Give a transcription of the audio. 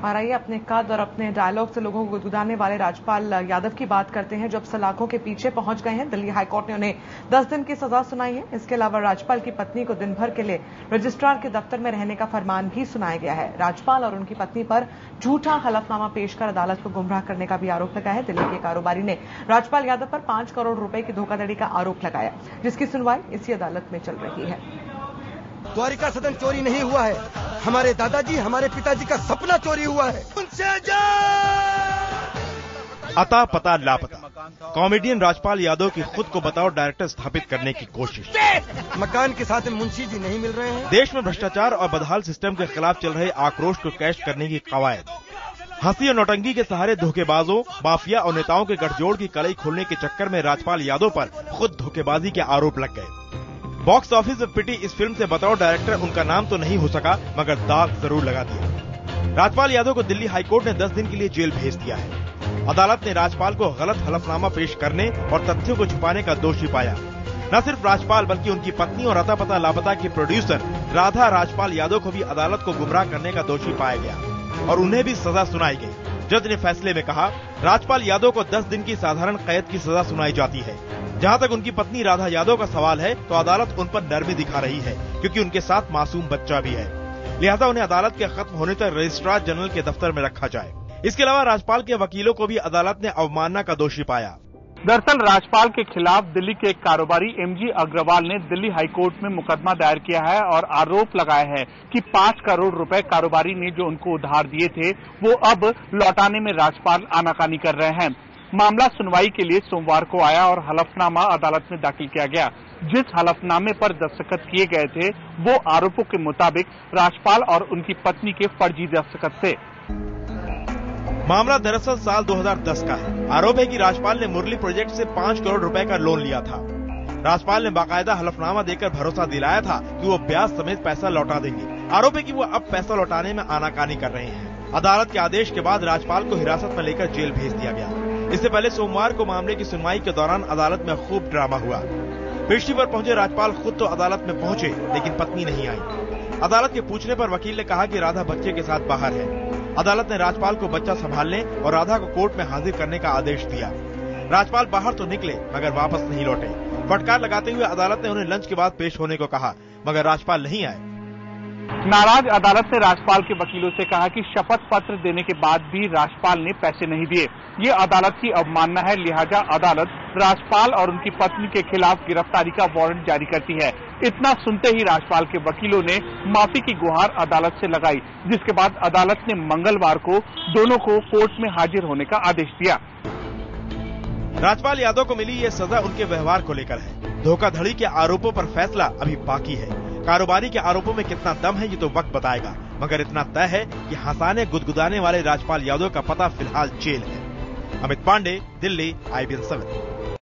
और आइए अपने कद और अपने डायलॉग से लोगों को गुदगुदाने वाले राजपाल यादव की बात करते हैं, जो अब सलाखों के पीछे पहुंच गए हैं। दिल्ली हाईकोर्ट ने उन्हें 10 दिन की सजा सुनाई है। इसके अलावा राज्यपाल की पत्नी को दिन भर के लिए रजिस्ट्रार के दफ्तर में रहने का फरमान भी सुनाया गया है। राज्यपाल और उनकी पत्नी पर झूठा हलफनामा पेश कर अदालत को गुमराह करने का भी आरोप लगाया है। दिल्ली के कारोबारी ने राज्यपाल यादव पर 5 करोड़ रुपए की धोखाधड़ी का आरोप लगाया, जिसकी सुनवाई इसी अदालत में चल रही है। द्वारिका सदन चोरी नहीं हुआ है, हमारे दादाजी हमारे पिताजी का सपना चोरी हुआ है। अता पता लापता कॉमेडियन राजपाल यादव की खुद को बताओ डायरेक्टर स्थापित करने की कोशिश। मकान के साथ मुंशी जी नहीं मिल रहे हैं। देश में भ्रष्टाचार और बदहाल सिस्टम के खिलाफ चल रहे आक्रोश को कैश करने की कवायद। हंसी और नौटंकी के सहारे धोखेबाजों, माफिया और नेताओं के गठजोड़ की कलई खोलने के चक्कर में राज्यपाल यादव पर खुद धोखेबाजी के आरोप लग गए। बॉक्स ऑफिस में पिटी इस फिल्म से बतौर डायरेक्टर उनका नाम तो नहीं हो सका, मगर दाग जरूर लगा दिया। राज्यपाल यादव को दिल्ली हाईकोर्ट ने 10 दिन के लिए जेल भेज दिया है। अदालत ने राज्यपाल को गलत हलफनामा पेश करने और तथ्यों को छुपाने का दोषी पाया। न सिर्फ राज्यपाल बल्कि उनकी पत्नी और अता पता लापता की प्रोड्यूसर राधा राज्यपाल यादव को भी अदालत को गुमराह करने का दोषी पाया गया और उन्हें भी सजा सुनाई गई। जज ने फैसले में कहा, राज्यपाल यादव को 10 दिन की साधारण कैद की सजा सुनाई जाती है। जहां तक उनकी पत्नी राधा यादव का सवाल है, तो अदालत उन पर नरमी दिखा रही है, क्योंकि उनके साथ मासूम बच्चा भी है। लिहाजा उन्हें अदालत के खत्म होने तक रजिस्ट्रार जनरल के दफ्तर में रखा जाए। इसके अलावा राज्यपाल के वकीलों को भी अदालत ने अवमानना का दोषी पाया। दरअसल राज्यपाल के खिलाफ दिल्ली के एक कारोबारी एमजी अग्रवाल ने दिल्ली हाईकोर्ट में मुकदमा दायर किया है और आरोप लगाया है कि 5 करोड़ रुपए कारोबारी ने जो उनको उधार दिए थे, वो अब लौटाने में राज्यपाल आनाकानी कर रहे हैं। मामला सुनवाई के लिए सोमवार को आया और हलफनामा अदालत में दाखिल किया गया। जिस हलफनामे पर दस्तखत किए गए थे, वो आरोपों के मुताबिक राज्यपाल और उनकी पत्नी के फर्जी दस्तखत थे। मामला दरअसल साल 2010 का है। आरोप है कि राज्यपाल ने मुरली प्रोजेक्ट से 5 करोड़ रुपए का लोन लिया था। राज्यपाल ने बाकायदा हलफनामा देकर भरोसा दिलाया था कि वो ब्याज समेत पैसा लौटा देंगे। आरोप है कि वो अब पैसा लौटाने में आनाकानी कर रहे हैं। अदालत के आदेश के बाद राज्यपाल को हिरासत में लेकर जेल भेज दिया गया। इससे पहले सोमवार को मामले की सुनवाई के दौरान अदालत में खूब ड्रामा हुआ। पेशी पर पहुंचे राज्यपाल खुद तो अदालत में पहुंचे, लेकिन पत्नी नहीं आई। अदालत के पूछने पर वकील ने कहा कि राधा बच्चे के साथ बाहर है। अदालत ने राज्यपाल को बच्चा संभालने और राधा को कोर्ट में हाजिर करने का आदेश दिया। राज्यपाल बाहर तो निकले, मगर वापस नहीं लौटे। फटकार लगाते हुए अदालत ने उन्हें लंच के बाद पेश होने को कहा, मगर राज्यपाल नहीं आए। नाराज अदालत ने राज्यपाल के वकीलों से कहा कि शपथ पत्र देने के बाद भी राज्यपाल ने पैसे नहीं दिए। ये अदालत की अवमानना है, लिहाजा अदालत राज्यपाल और उनकी पत्नी के खिलाफ गिरफ्तारी का वारंट जारी करती है। इतना सुनते ही राज्यपाल के वकीलों ने माफी की गुहार अदालत से लगाई, जिसके बाद अदालत ने मंगलवार को दोनों को कोर्ट में हाजिर होने का आदेश दिया। राज्यपाल यादव को मिली ये सजा उनके व्यवहार को लेकर है। धोखाधड़ी के आरोपों पर फैसला अभी बाकी है। कारोबारी के आरोपों में कितना दम है, ये तो वक्त बताएगा, मगर इतना तय है कि हंसाने गुदगुदाने वाले राज्यपाल यादव का पता फिलहाल जेल है। अमित पांडे, दिल्ली, IBN 7।